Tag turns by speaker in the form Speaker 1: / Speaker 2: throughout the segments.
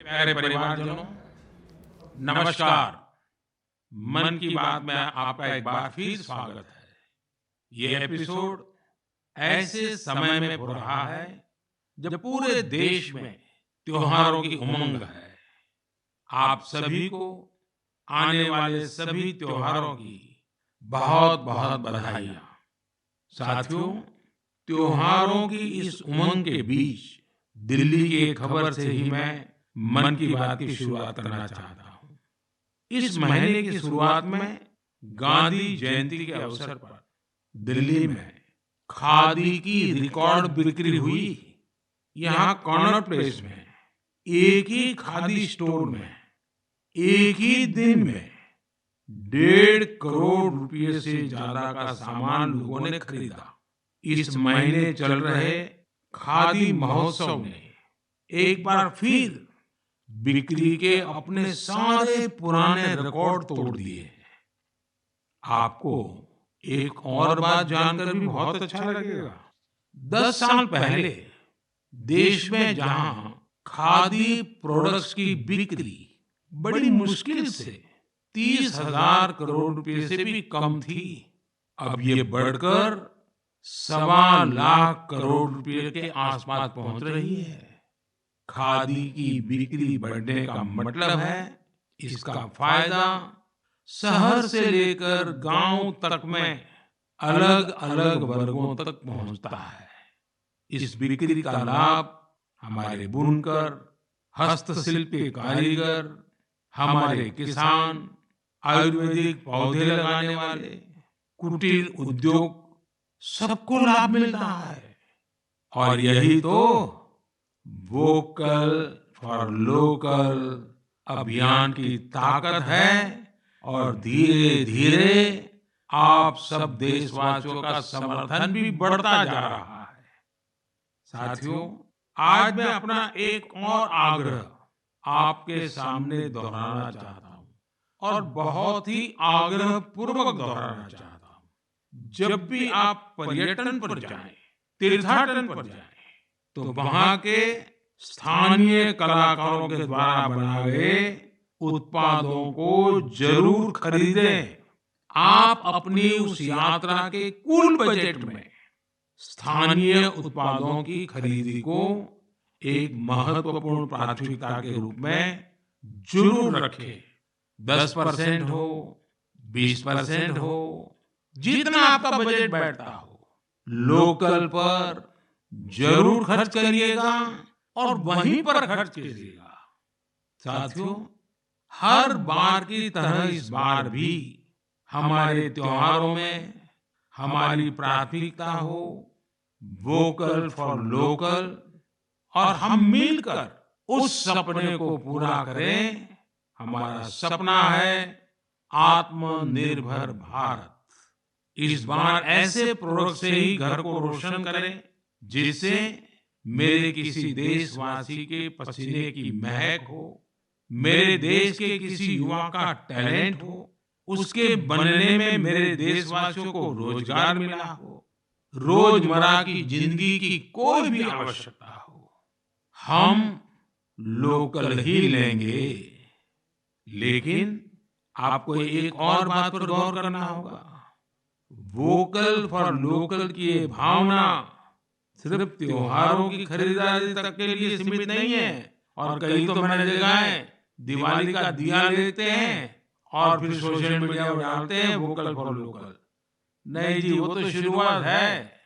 Speaker 1: प्यारे परिवारजनों, नमस्कार। मन की बात में आपका एक बार फिर स्वागत है। ये एपिसोड ऐसे समय में हो रहा है जब पूरे देश में त्योहारों की उमंग है। आप सभी को आने वाले सभी त्योहारों की बहुत बहुत बधाइयाँ। साथियों, त्योहारों की इस उमंग के बीच दिल्ली की एक खबर से ही मैं मन की बात की शुरुआत करना चाहता हूँ। इस महीने की शुरुआत में गांधी जयंती के अवसर पर दिल्ली में खादी की रिकॉर्ड बिक्री हुई। यहाँ कॉर्नर प्लेस में एक ही खादी स्टोर में एक ही दिन में 1.5 करोड़ रुपए से ज्यादा का सामान लोगों ने खरीदा। इस महीने चल रहे खादी महोत्सव ने एक बार फिर बिक्री के अपने सारे पुराने रिकॉर्ड तोड़ दिए हैं। आपको एक और बात जानकर भी बहुत अच्छा लगेगा। 10 साल पहले देश में जहां खादी प्रोडक्ट्स की बिक्री बड़ी मुश्किल से 30,000 करोड़ रुपए से भी कम थी, अब ये बढ़कर 1.25 लाख करोड़ रुपए के आसपास पहुंच रही है। खादी की बिक्री बढ़ने का मतलब है इसका फायदा शहर से लेकर गांव तक में अलग अलग वर्गों तक पहुंचता है। इस बिक्री का लाभ हमारे बुनकर, हस्तशिल्प के कारीगर, हमारे किसान, आयुर्वेदिक पौधे लगाने वाले, कुटीर उद्योग, सबको लाभ मिल रहा है। और यही तो वोकल फॉर लोकल अभियान की ताकत है। और धीरे धीरे आप सब देशवासियों का समर्थन भी बढ़ता जा रहा है। साथियों, आज मैं अपना एक और आग्रह आपके सामने दोहराना चाहता हूं, और बहुत ही आग्रह पूर्वक दोहराना चाहता हूं। जब भी आप पर्यटन पर जाएं, तीर्थाटन पर जाएं, तो वहां के स्थानीय कलाकारों के द्वारा बनाए गए उत्पादों को जरूर खरीदें। आप अपनी उस यात्रा के कुल बजट में स्थानीय उत्पादों की खरीदी को एक महत्वपूर्ण प्राथमिकता के रूप में जरूर रखें। 10% हो, 20% हो, जितना आपका बजट बैठता हो, लोकल पर जरूर खर्च करिएगा और वहीं पर खर्च कीजिएगा। साथियों, हर बार की तरह इस बार भी हमारे त्योहारों में हमारी प्राथमिकता हो वोकल फॉर लोकल, और हम मिलकर उस सपने को पूरा करें। हमारा सपना है आत्मनिर्भर भारत। इस बार ऐसे प्रोडक्ट से ही घर को रोशन करें जिससे मेरे किसी देशवासी के पसीने की महक हो, मेरे देश के किसी युवा का टैलेंट हो, उसके बनने में मेरे देशवासियों को रोजगार मिला हो, रोजमर्रा की जिंदगी की कोई भी आवश्यकता हो, हम लोकल ही लेंगे। लेकिन आपको एक और बात पर गौर करना होगा। वोकल फॉर लोकल की ये भावना सिर्फ त्योहारों की खरीदारी तक के लिए सीमित नहीं है। और कई तो मैंने देखा है दिवाली का दिया लेते हैं और फिर सोशल मीडिया पर डालते हैं वोकल फॉर लोकल। नहीं जी, वो तो शुरुआत है।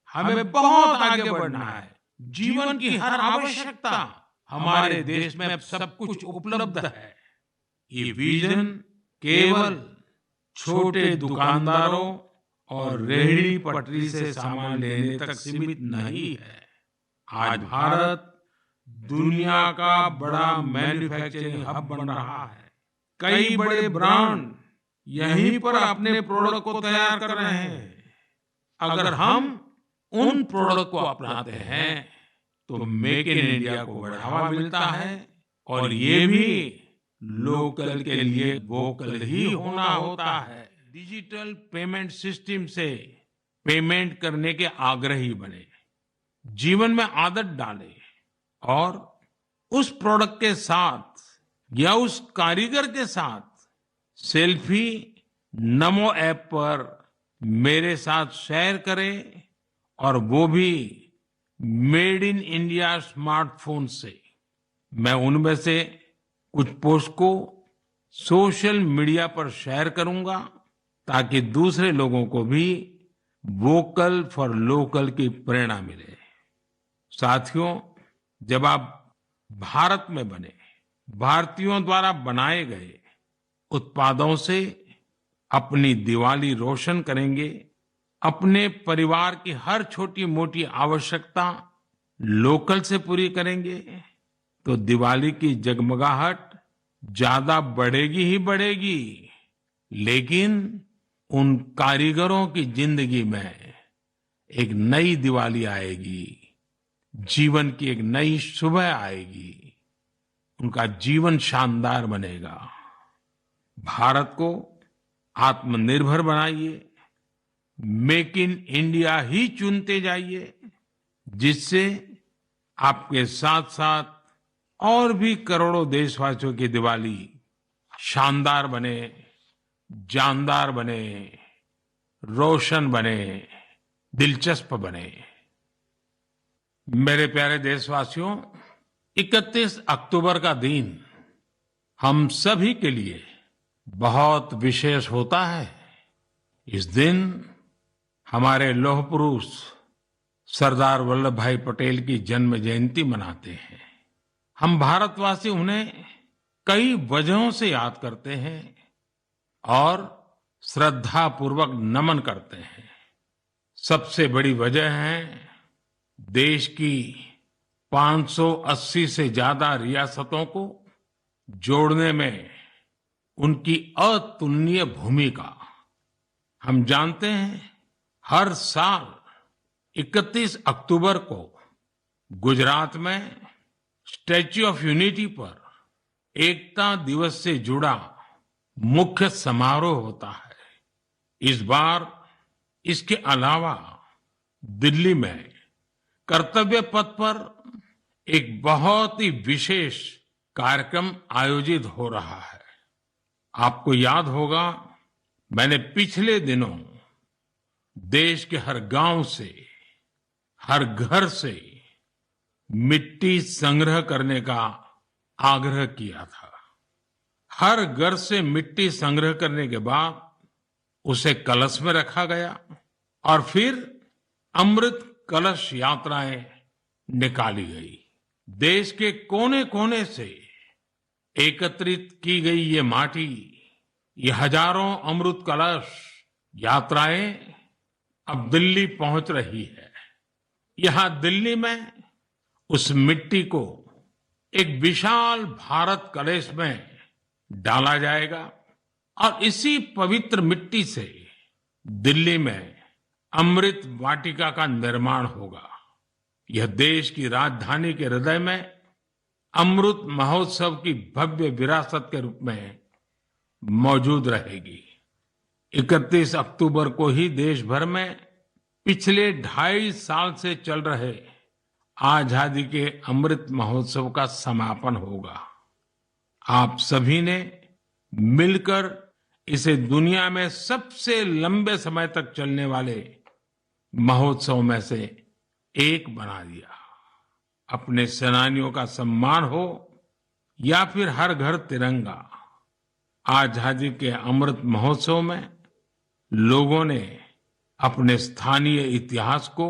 Speaker 1: हमें बहुत आगे बढ़ना है। जीवन की हर आवश्यकता हमारे देश में अब सब कुछ उपलब्ध है। ये विजन केवल छोटे दुकानदारों और रेहड़ी पटरी से सामान लेने तक सीमित नहीं है। आज भारत दुनिया का बड़ा मैन्युफैक्चरिंग हब बन रहा है। कई बड़े ब्रांड यहीं पर अपने प्रोडक्ट को तैयार कर रहे हैं। अगर हम उन प्रोडक्ट को अपनाते हैं तो मेक इन इंडिया को बढ़ावा मिलता है। और ये भी लोकल के लिए वोकल ही होना होता है। डिजिटल पेमेंट सिस्टम से पेमेंट करने के आग्रही बने, जीवन में आदत डालें और उस प्रोडक्ट के साथ या उस कारीगर के साथ सेल्फी नमो ऐप पर मेरे साथ शेयर करें और वो भी मेड इन इंडिया स्मार्टफोन से। मैं उनमें से कुछ पोस्ट को सोशल मीडिया पर शेयर करूंगा ताकि दूसरे लोगों को भी वोकल फॉर लोकल की प्रेरणा मिले। साथियों, जब आप भारत में बने भारतीयों द्वारा बनाए गए उत्पादों से अपनी दिवाली रोशन करेंगे, अपने परिवार की हर छोटी मोटी आवश्यकता लोकल से पूरी करेंगे, तो दिवाली की जगमगाहट ज्यादा बढ़ेगी ही बढ़ेगी, लेकिन उन कारीगरों की जिंदगी में एक नई दिवाली आएगी, जीवन की एक नई सुबह आएगी, उनका जीवन शानदार बनेगा। भारत को आत्मनिर्भर बनाइए, मेक इन इंडिया ही चुनते जाइए, जिससे आपके साथ साथ और भी करोड़ों देशवासियों की दिवाली शानदार बने, जानदार बने, रोशन बने, दिलचस्प बने। मेरे प्यारे देशवासियों, 31 अक्टूबर का दिन हम सभी के लिए बहुत विशेष होता है। इस दिन हमारे लौह पुरुष सरदार वल्लभ भाई पटेल की जन्म जयंती मनाते हैं। हम भारतवासी उन्हें कई वजहों से याद करते हैं और श्रद्धा पूर्वक नमन करते हैं। सबसे बड़ी वजह है देश की 580 से ज्यादा रियासतों को जोड़ने में उनकी अतुलनीय भूमिका। हम जानते हैं हर साल 31 अक्टूबर को गुजरात में स्टैच्यू ऑफ यूनिटी पर एकता दिवस से जुड़ा मुख्य समारोह होता है। इस बार इसके अलावा दिल्ली में कर्तव्य पथ पर एक बहुत ही विशेष कार्यक्रम आयोजित हो रहा है। आपको याद होगा, मैंने पिछले दिनों देश के हर गांव से, हर घर से मिट्टी संग्रह करने का आग्रह किया था। हर घर से मिट्टी संग्रह करने के बाद उसे कलश में रखा गया और फिर अमृत कलश यात्राएं निकाली गई। देश के कोने कोने से एकत्रित की गई ये माटी, ये हजारों अमृत कलश यात्राएं अब दिल्ली पहुंच रही है। यहां दिल्ली में उस मिट्टी को एक विशाल भारत कलश में डाला जाएगा और इसी पवित्र मिट्टी से दिल्ली में अमृत वाटिका का निर्माण होगा। यह देश की राजधानी के हृदय में अमृत महोत्सव की भव्य विरासत के रूप में मौजूद रहेगी। 31 अक्टूबर को ही देश भर में पिछले 2.5 साल से चल रहे आजादी के अमृत महोत्सव का समापन होगा। आप सभी ने मिलकर इसे दुनिया में सबसे लंबे समय तक चलने वाले महोत्सव में से एक बना दिया। अपने सेनानियों का सम्मान हो या फिर हर घर तिरंगा, आजादी के अमृत महोत्सव में लोगों ने अपने स्थानीय इतिहास को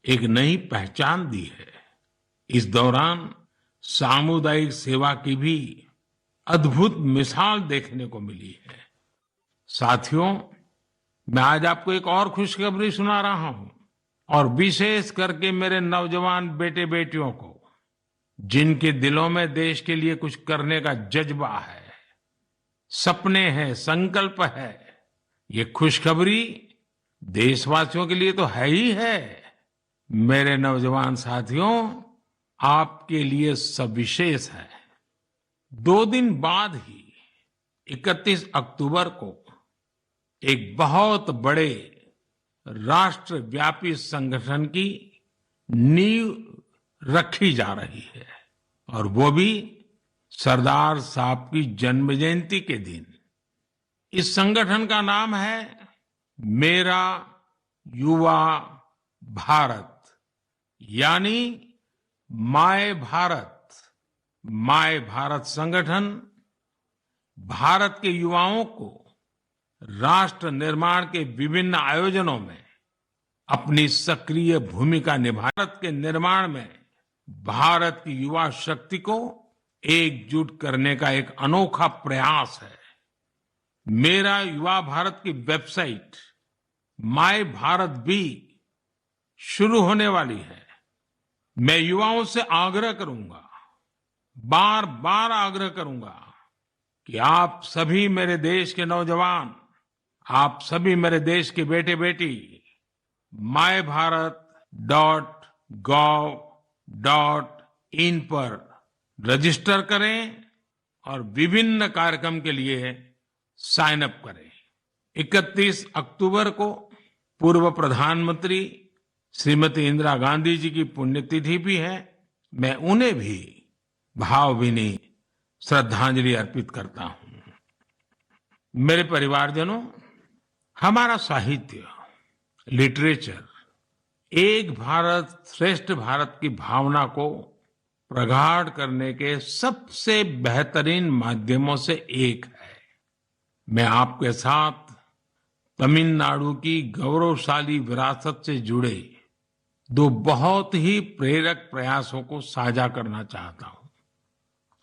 Speaker 1: एक नई पहचान दी है। इस दौरान सामुदायिक सेवा की भी अद्भुत मिसाल देखने को मिली है। साथियों, मैं आज आपको एक और खुशखबरी सुना रहा हूं, और विशेष करके मेरे नौजवान बेटे बेटियों को, जिनके दिलों में देश के लिए कुछ करने का जज्बा है, सपने हैं, संकल्प है। ये खुशखबरी देशवासियों के लिए तो है ही है। मेरे नौजवान साथियों, आपके लिए सविशेष है। 2 दिन बाद ही 31 अक्टूबर को एक बहुत बड़े राष्ट्रव्यापी संगठन की नींव रखी जा रही है। और वो भी सरदार साहब की जन्म जयंती के दिन। इस संगठन का नाम है मेरा युवा भारत, यानी माय भारत। माय भारत संगठन भारत के युवाओं को राष्ट्र निर्माण के विभिन्न आयोजनों में अपनी सक्रिय भूमिका भारत के निर्माण में भारत की युवा शक्ति को एकजुट करने का एक अनोखा प्रयास है। मेरा युवा भारत की वेबसाइट माय भारत भी शुरू होने वाली है। मैं युवाओं से आग्रह करूंगा, बार बार आग्रह करूंगा कि आप सभी मेरे देश के नौजवान, आप सभी मेरे देश के बेटे बेटी mybharat.gov.in पर रजिस्टर करें और विभिन्न कार्यक्रम के लिए साइन अप करें। 31 अक्टूबर को पूर्व प्रधानमंत्री श्रीमती इंदिरा गांधी जी की पुण्यतिथि भी है। मैं उन्हें भी भावभीनी श्रद्धांजलि अर्पित करता हूं। मेरे परिवारजनों, हमारा साहित्य, लिटरेचर एक भारत श्रेष्ठ भारत की भावना को प्रगाढ़ करने के सबसे बेहतरीन माध्यमों से एक है। मैं आपके साथ तमिलनाडु की गौरवशाली विरासत से जुड़े दो बहुत ही प्रेरक प्रयासों को साझा करना चाहता हूं।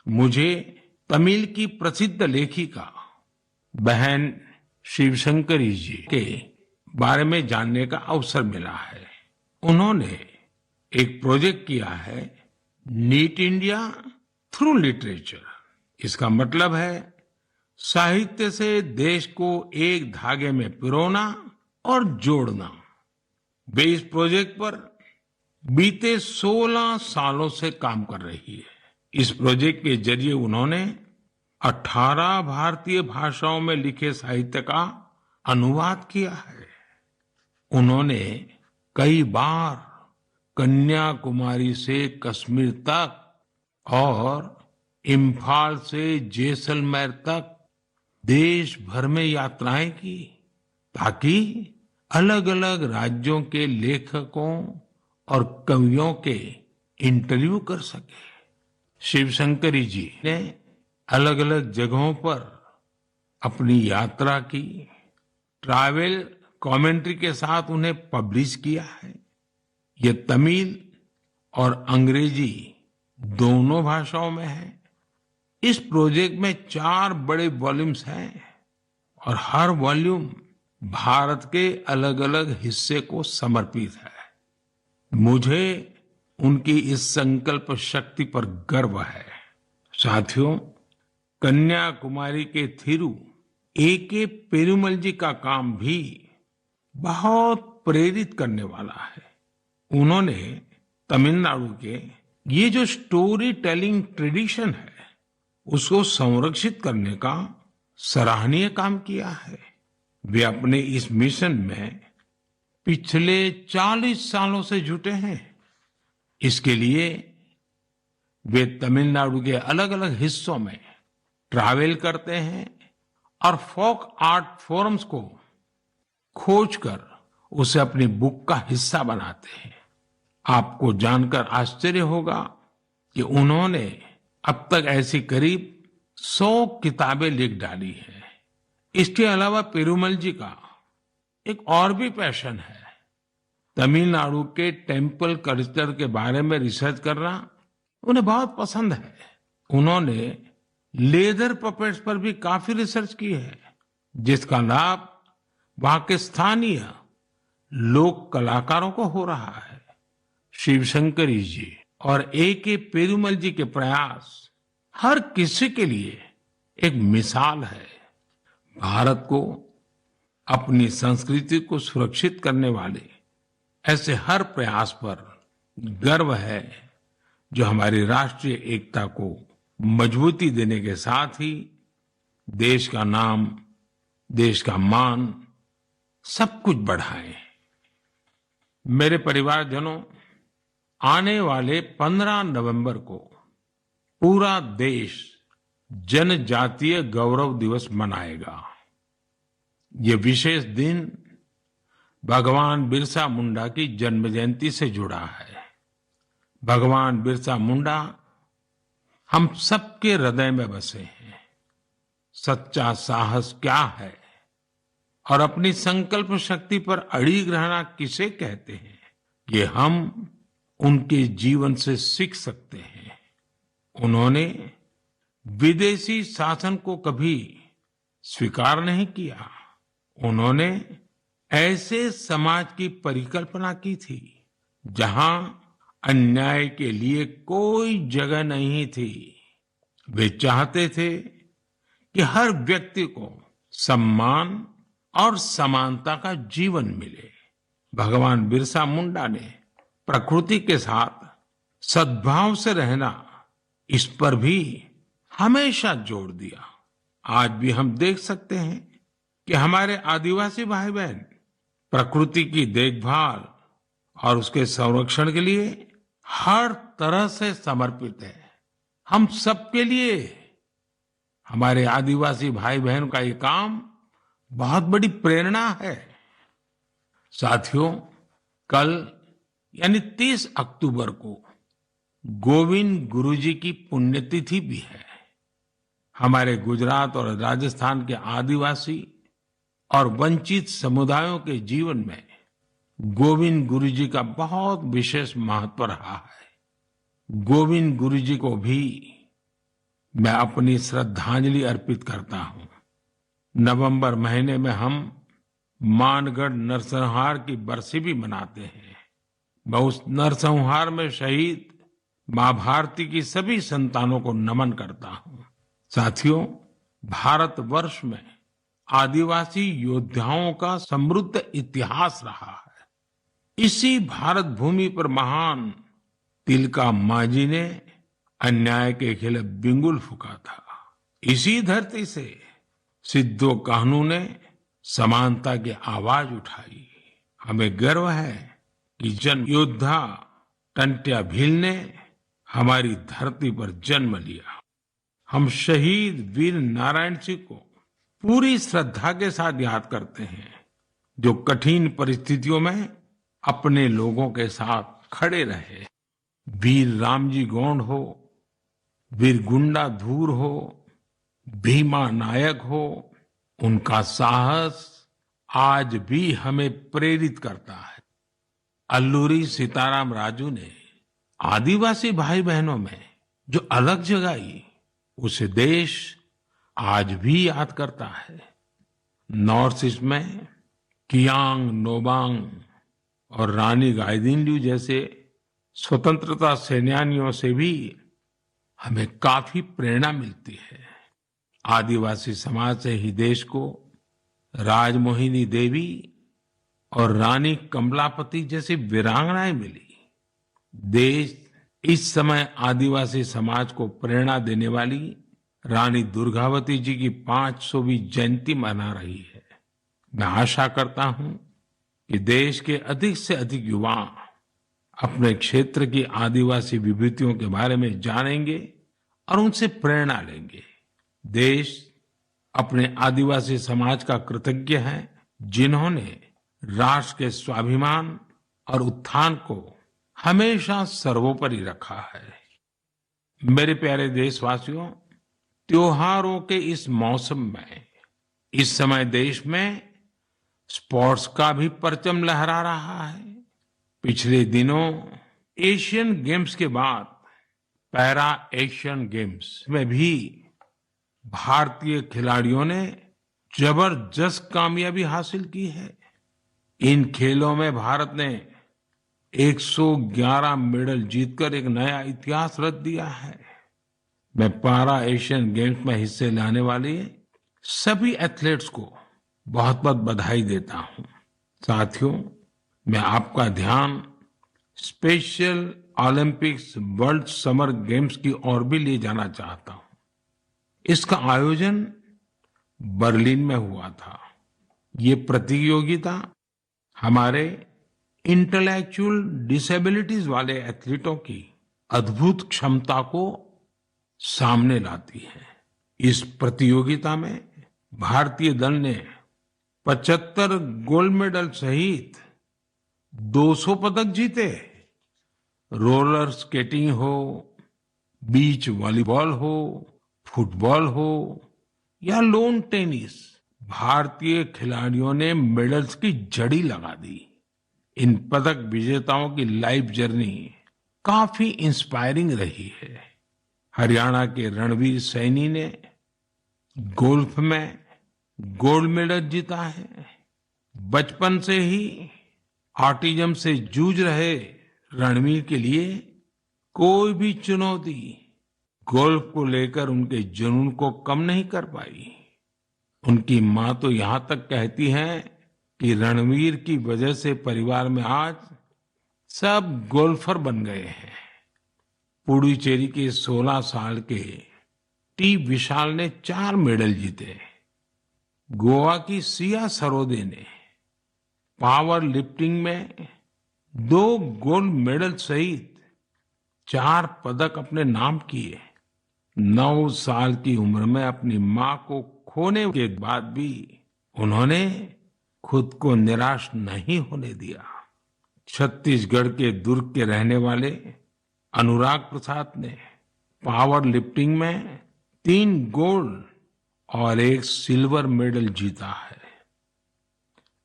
Speaker 1: मुझे तमिल की प्रसिद्ध लेखिका बहन शिवशंकरी जी के बारे में जानने का अवसर मिला है। उन्होंने एक प्रोजेक्ट किया है, नीट इंडिया थ्रू लिटरेचर। इसका मतलब है साहित्य से देश को एक धागे में पिरोना और जोड़ना। वे इस प्रोजेक्ट पर बीते 16 सालों से काम कर रही है। इस प्रोजेक्ट के जरिए उन्होंने 18 भारतीय भाषाओं में लिखे साहित्य का अनुवाद किया है। उन्होंने कई बार कन्याकुमारी से कश्मीर तक और इम्फाल से जैसलमेर तक देश भर में यात्राएं की, ताकि अलग अलग राज्यों के लेखकों और कवियों के इंटरव्यू कर सके। शिवशंकरी जी ने अलग अलग जगहों पर अपनी यात्रा की, ट्रैवल कमेंट्री के साथ उन्हें पब्लिश किया है। ये तमिल और अंग्रेजी दोनों भाषाओं में है। इस प्रोजेक्ट में 4 बड़े वॉल्यूम्स हैं और हर वॉल्यूम भारत के अलग अलग हिस्से को समर्पित है। मुझे उनकी इस संकल्प शक्ति पर गर्व है। साथियों, कन्याकुमारी के थिरु A.K. पेरुमल जी का काम भी बहुत प्रेरित करने वाला है। उन्होंने तमिलनाडु के ये जो स्टोरी टेलिंग ट्रेडिशन है, उसको संरक्षित करने का सराहनीय काम किया है। वे अपने इस मिशन में पिछले 40 सालों से जुटे हैं। इसके लिए वे तमिलनाडु के अलग अलग हिस्सों में ट्रैवल करते हैं और फोक आर्ट फोरम्स को खोजकर उसे अपनी बुक का हिस्सा बनाते हैं। आपको जानकर आश्चर्य होगा कि उन्होंने अब तक ऐसी करीब 100 किताबें लिख डाली हैं। इसके अलावा पेरुमल जी का एक और भी पैशन है। तमिलनाडु के टेम्पल कल्चर के बारे में रिसर्च करना उन्हें बहुत पसंद है। उन्होंने लेदर पपेट्स पर भी काफी रिसर्च की है, जिसका लाभ वहां के स्थानीय लोक कलाकारों को हो रहा है। शिवशंकरी जी और A.K. पेरुमल जी के प्रयास हर किसी के लिए एक मिसाल है। भारत को अपनी संस्कृति को सुरक्षित करने वाले ऐसे हर प्रयास पर गर्व है, जो हमारी राष्ट्रीय एकता को मजबूती देने के साथ ही देश का नाम, देश का मान सब कुछ बढ़ाए। मेरे परिवारजनों, आने वाले 15 नवंबर को पूरा देश जनजातीय गौरव दिवस मनाएगा। ये विशेष दिन भगवान बिरसा मुंडा की जन्म जयंती से जुड़ा है। भगवान बिरसा मुंडा हम सबके हृदय में बसे हैं। सच्चा साहस क्या है और अपनी संकल्प शक्ति पर अड़िग रहना किसे कहते हैं, ये हम उनके जीवन से सीख सकते हैं। उन्होंने विदेशी शासन को कभी स्वीकार नहीं किया। उन्होंने ऐसे समाज की परिकल्पना की थी जहां अन्याय के लिए कोई जगह नहीं थी। वे चाहते थे कि हर व्यक्ति को सम्मान और समानता का जीवन मिले। भगवान बिरसा मुंडा ने प्रकृति के साथ सद्भाव से रहना, इस पर भी हमेशा जोर दिया। आज भी हम देख सकते हैं कि हमारे आदिवासी भाई बहन प्रकृति की देखभाल और उसके संरक्षण के लिए हर तरह से समर्पित है। हम सबके लिए हमारे आदिवासी भाई बहन का ये काम बहुत बड़ी प्रेरणा है। साथियों, कल यानी 30 अक्टूबर को गोविंद गुरु जी की पुण्यतिथि भी है। हमारे गुजरात और राजस्थान के आदिवासी और वंचित समुदायों के जीवन में गोविंद गुरु जी का बहुत विशेष महत्व रहा है। गोविंद गुरु जी को भी मैं अपनी श्रद्धांजलि अर्पित करता हूं। नवंबर महीने में हम मानगढ़ नरसंहार की बरसी भी मनाते हैं। मैं उस नरसंहार में शहीद मां भारती की सभी संतानों को नमन करता हूं। साथियों, भारतवर्ष में आदिवासी योद्धाओं का समृद्ध इतिहास रहा है। इसी भारत भूमि पर महान तिलका मांझी ने अन्याय के खिलाफ बिंगुल फूंका था। इसी धरती से सिद्धो कान्हू ने समानता की आवाज उठाई। हमें गर्व है कि जन योद्धा टंट्या भील ने हमारी धरती पर जन्म लिया। हम शहीद वीर नारायण सिंह को पूरी श्रद्धा के साथ याद करते हैं, जो कठिन परिस्थितियों में अपने लोगों के साथ खड़े रहे। वीर रामजी गोंड हो, वीर गुंडा धूर हो, भीमा नायक हो, उनका साहस आज भी हमें प्रेरित करता है। अल्लूरी सीताराम राजू ने आदिवासी भाई बहनों में जो अलग जगाई, उसे देश आज भी याद करता है। नॉर्थ ईस्ट में कियांग नोबांग और रानी गाइदिन्ल्यू जैसे स्वतंत्रता सेनानियों से भी हमें काफी प्रेरणा मिलती है। आदिवासी समाज से ही देश को राजमोहिनी देवी और रानी कमलापति जैसी वीरांगनाएं मिली। देश इस समय आदिवासी समाज को प्रेरणा देने वाली रानी दुर्गावती जी की 500वीं जयंती मना रही है। मैं आशा करता हूं कि देश के अधिक से अधिक युवा अपने क्षेत्र की आदिवासी विभूतियों के बारे में जानेंगे और उनसे प्रेरणा लेंगे। देश अपने आदिवासी समाज का कृतज्ञ है, जिन्होंने राष्ट्र के स्वाभिमान और उत्थान को हमेशा सर्वोपरि रखा है। मेरे प्यारे देशवासियों, त्योहारों के इस मौसम में इस समय देश में स्पोर्ट्स का भी परचम लहरा रहा है। पिछले दिनों एशियन गेम्स के बाद पैरा एशियन गेम्स में भी भारतीय खिलाड़ियों ने जबरदस्त कामयाबी हासिल की है। इन खेलों में भारत ने 111 मेडल जीतकर एक नया इतिहास रच दिया है। मैं पैरा एशियन गेम्स में हिस्से लेने वाले सभी एथलीट्स को बहुत बहुत बधाई देता हूं। साथियों, मैं आपका ध्यान special Olympics world summer games की ओर भी ले जाना चाहता हूं। इसका आयोजन बर्लिन में हुआ था। ये प्रतियोगिता हमारे इंटेलेक्चुअल डिसेबिलिटीज वाले एथलीटों की अद्भुत क्षमता को सामने लाती है। इस प्रतियोगिता में भारतीय दल ने 75 गोल्ड मेडल सहित 200 पदक जीते। रोलर स्केटिंग हो, बीच वॉलीबॉल हो, फुटबॉल हो या लॉन टेनिस, भारतीय खिलाड़ियों ने मेडल्स की झड़ी लगा दी। इन पदक विजेताओं की लाइफ जर्नी काफी इंस्पायरिंग रही है। हरियाणा के रणवीर सैनी ने गोल्फ में गोल्ड मेडल जीता है। बचपन से ही ऑटिज्म से जूझ रहे रणवीर के लिए कोई भी चुनौती गोल्फ को लेकर उनके जुनून को कम नहीं कर पाई। उनकी मां तो यहां तक कहती हैं कि रणवीर की वजह से परिवार में आज सब गोल्फर बन गए हैं। पुडुचेरी के 16 साल के टी विशाल ने 4 मेडल जीते। गोवा की सिया सरोदे ने पावर लिफ्टिंग में 2 गोल्ड मेडल सहित 4 पदक अपने नाम किए। 9 साल की उम्र में अपनी मां को खोने के बाद भी उन्होंने खुद को निराश नहीं होने दिया। छत्तीसगढ़ के दुर्ग के रहने वाले अनुराग प्रसाद ने पावर लिफ्टिंग में 3 गोल्ड और 1 सिल्वर मेडल जीता है।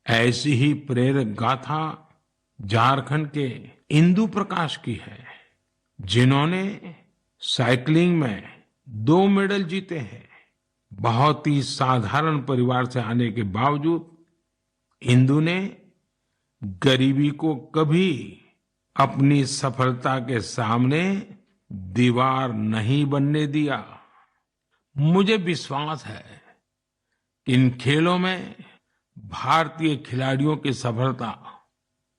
Speaker 1: ऐसी ही प्रेरक गाथा झारखंड के इंदु प्रकाश की है, जिन्होंने साइकिलिंग में 2 मेडल जीते हैं। बहुत ही साधारण परिवार से आने के बावजूद इंदु ने गरीबी को कभी अपनी सफलता के सामने दीवार नहीं बनने दिया। मुझे विश्वास है कि इन खेलों में भारतीय खिलाड़ियों की सफलता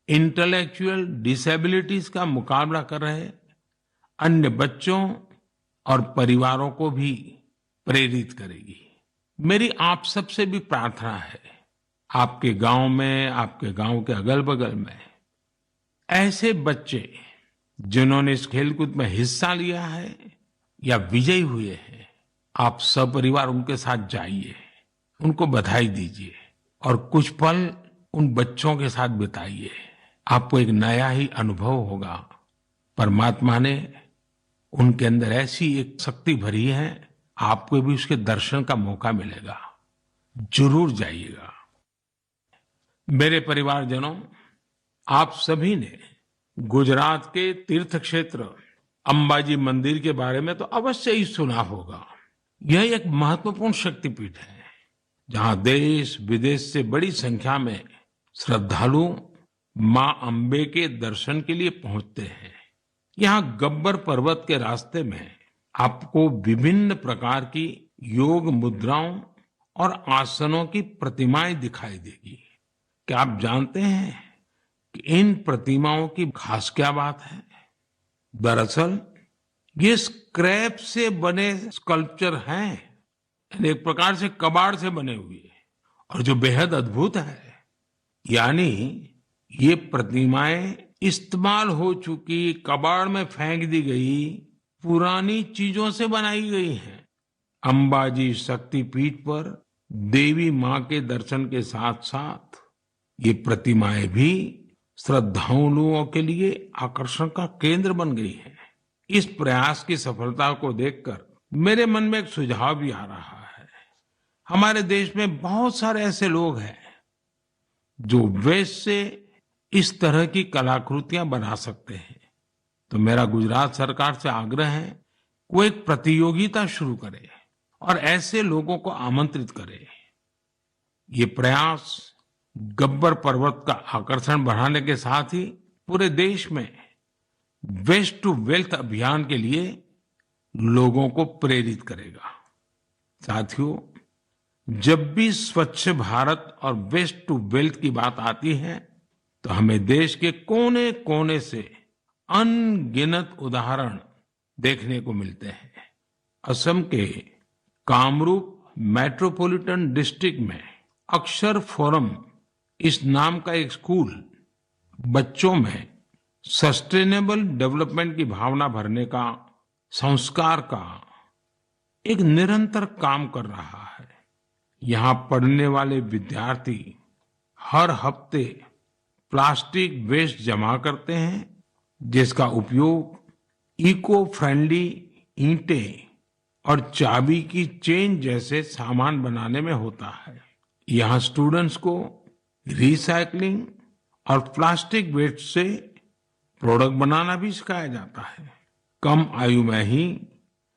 Speaker 1: इंटेलेक्चुअल डिसेबिलिटीज का मुकाबला कर रहे अन्य बच्चों और परिवारों को भी प्रेरित करेगी। मेरी आप सबसे भी प्रार्थना है, आपके गांव में, आपके गांव के अगल बगल में ऐसे बच्चे जिन्होंने इस खेलकूद में हिस्सा लिया है या विजयी हुए हैं, आप सपरिवार उनके साथ जाइए, उनको बधाई दीजिए और कुछ पल उन बच्चों के साथ बिताइए। आपको एक नया ही अनुभव होगा। परमात्मा ने उनके अंदर ऐसी एक शक्ति भरी है, आपको भी उसके दर्शन का मौका मिलेगा। जरूर जाइएगा। मेरे परिवारजनों, आप सभी ने गुजरात के तीर्थ क्षेत्र अंबाजी मंदिर के बारे में तो अवश्य ही सुना होगा। यह एक महत्वपूर्ण शक्तिपीठ है, जहां देश विदेश से बड़ी संख्या में श्रद्धालु मां अंबे के दर्शन के लिए पहुंचते हैं। यहाँ गब्बर पर्वत के रास्ते में आपको विभिन्न प्रकार की योग मुद्राओं और आसनों की प्रतिमाएं दिखाई देगी। क्या आप जानते हैं कि इन प्रतिमाओं की खास क्या बात है? दरअसल ये स्क्रैप से बने स्कल्पचर हैं, यानी एक प्रकार से कबाड़ से बने हुए, और जो बेहद अद्भुत है, यानी ये प्रतिमाएं इस्तेमाल हो चुकी, कबाड़ में फेंक दी गई पुरानी चीजों से बनाई गई हैं। अंबाजी शक्तिपीठ पर देवी मां के दर्शन के साथ साथ ये प्रतिमाएं भी श्रद्धालुओं के लिए आकर्षण का केंद्र बन गई है। इस प्रयास की सफलता को देखकर मेरे मन में एक सुझाव भी आ रहा है। हमारे देश में बहुत सारे ऐसे लोग हैं जो वेस्ट से इस तरह की कलाकृतियां बना सकते हैं। तो मेरा गुजरात सरकार से आग्रह है, वो एक प्रतियोगिता शुरू करे और ऐसे लोगों को आमंत्रित करे। ये प्रयास गब्बर पर्वत का आकर्षण बढ़ाने के साथ ही पूरे देश में वेस्ट टू वेल्थ अभियान के लिए लोगों को प्रेरित करेगा। साथियों, जब भी स्वच्छ भारत और वेस्ट टू वेल्थ की बात आती है तो हमें देश के कोने कोने से अनगिनत उदाहरण देखने को मिलते हैं। असम के कामरूप मेट्रोपॉलिटन डिस्ट्रिक्ट में अक्षर फोरम इस नाम का एक स्कूल बच्चों में सस्टेनेबल डेवलपमेंट की भावना भरने का, संस्कार का एक निरंतर काम कर रहा है। यहाँ पढ़ने वाले विद्यार्थी हर हफ्ते प्लास्टिक वेस्ट जमा करते हैं, जिसका उपयोग इको फ्रेंडली ईंटें और चाबी की चेन जैसे सामान बनाने में होता है। यहाँ स्टूडेंट्स को रिसाइकलिंग और प्लास्टिक वेस्ट से प्रोडक्ट बनाना भी सिखाया जाता है। कम आयु में ही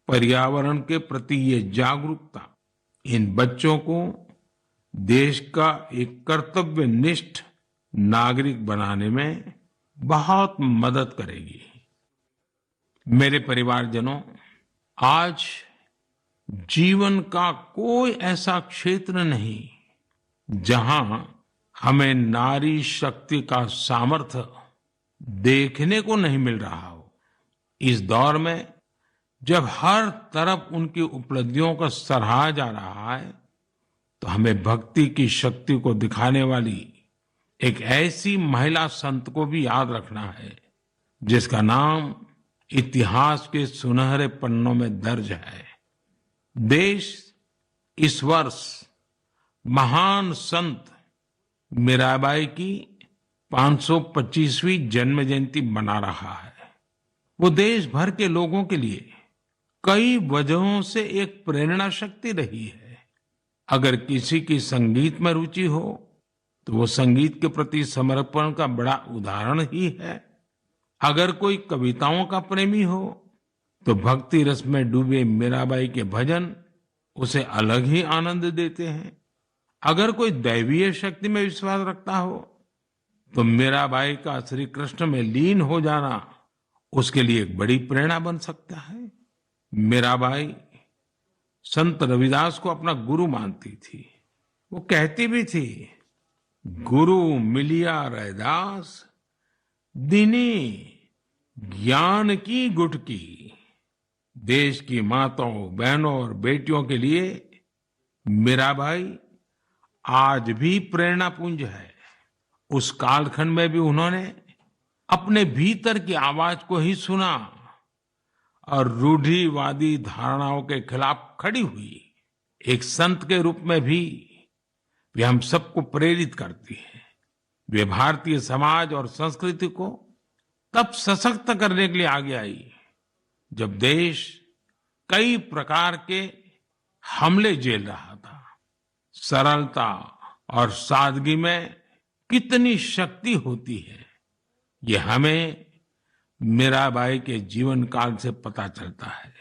Speaker 1: पर्यावरण के प्रति ये जागरूकता इन बच्चों को देश का एक कर्तव्यनिष्ठ नागरिक बनाने में बहुत मदद करेगी। मेरे परिवारजनों, आज जीवन का कोई ऐसा क्षेत्र नहीं जहां हमें नारी शक्ति का सामर्थ्य देखने को नहीं मिल रहा हो। इस दौर में जब हर तरफ उनकी उपलब्धियों को सराहा जा रहा है, तो हमें भक्ति की शक्ति को दिखाने वाली एक ऐसी महिला संत को भी याद रखना है, जिसका नाम इतिहास के सुनहरे पन्नों में दर्ज है। देश इस वर्ष महान संत मीराबाई की 525वीं जन्म जयंती मना रहा है। वो देश भर के लोगों के लिए कई वजहों से एक प्रेरणा शक्ति रही है। अगर किसी की संगीत में रुचि हो, तो वो संगीत के प्रति समर्पण का बड़ा उदाहरण ही है। अगर कोई कविताओं का प्रेमी हो, तो भक्ति रस में डूबे मीराबाई के भजन उसे अलग ही आनंद देते हैं। अगर कोई दैवीय शक्ति में विश्वास रखता हो, तो मीराबाई का श्री कृष्ण में लीन हो जाना उसके लिए एक बड़ी प्रेरणा बन सकता है। मीराबाई संत रविदास को अपना गुरु मानती थी। वो कहती भी थी, गुरु मिलिया रैदास दीनी ज्ञान की गुटकी। देश की माताओं, बहनों और बेटियों के लिए मीराबाई आज भी प्रेरणा पुंज है। उस कालखंड में भी उन्होंने अपने भीतर की आवाज को ही सुना और रूढ़िवादी धारणाओं के खिलाफ खड़ी हुई। एक संत के रूप में भी वे हम सबको प्रेरित करती है। वे भारतीय समाज और संस्कृति को तब सशक्त करने के लिए आगे आई, जब देश कई प्रकार के हमले झेल रहा था। सरलता और सादगी में कितनी शक्ति होती है, ये हमें मीराबाई के जीवन काल से पता चलता है।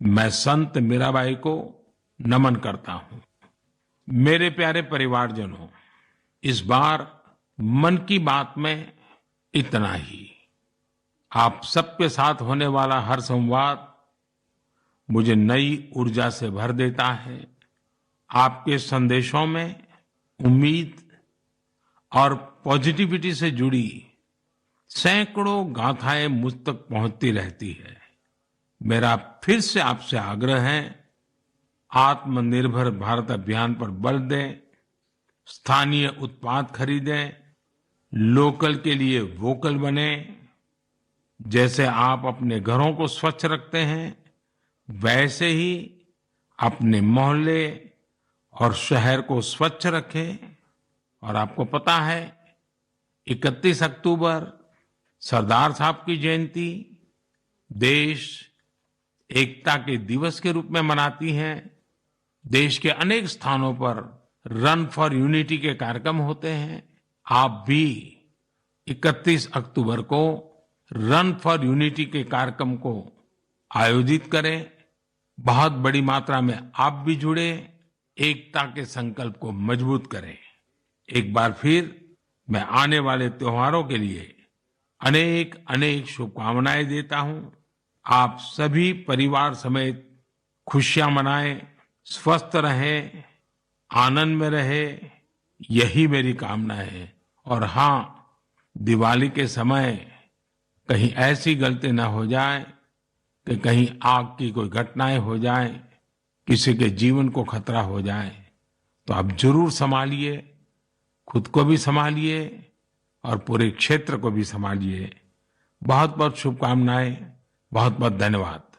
Speaker 1: मैं संत मीराबाई को नमन करता हूं। मेरे प्यारे परिवारजनों, इस बार मन की बात में इतना ही। आप सबके साथ होने वाला हर संवाद मुझे नई ऊर्जा से भर देता है। आपके संदेशों में उम्मीद और पॉजिटिविटी से जुड़ी सैकड़ों गाथाएं मुझ तक पहुंचती रहती है। मेरा फिर से आपसे आग्रह है, आत्मनिर्भर भारत अभियान पर बल दें, स्थानीय उत्पाद खरीदें, लोकल के लिए वोकल बने। जैसे आप अपने घरों को स्वच्छ रखते हैं, वैसे ही अपने मोहल्ले और शहर को स्वच्छ रखें। और आपको पता है, 31 अक्टूबर सरदार साहब की जयंती देश एकता के दिवस के रूप में मनाती है। देश के अनेक स्थानों पर रन फॉर यूनिटी के कार्यक्रम होते हैं। आप भी 31 अक्टूबर को रन फॉर यूनिटी के कार्यक्रम को आयोजित करें। बहुत बड़ी मात्रा में आप भी जुड़े, एकता के संकल्प को मजबूत करें। एक बार फिर मैं आने वाले त्योहारों के लिए अनेक अनेक शुभकामनाएं देता हूं। आप सभी परिवार समेत खुशियां मनाएं, स्वस्थ रहें, आनंद में रहें, यही मेरी कामना है। और हाँ, दिवाली के समय कहीं ऐसी गलती ना हो जाए कि कहीं आग की कोई घटनाएं हो जाए, किसी के जीवन को खतरा हो जाए, तो आप जरूर संभालिए, खुद को भी संभालिए और पूरे क्षेत्र को भी संभालिए। बहुत बहुत शुभकामनाएं, बहुत बहुत धन्यवाद।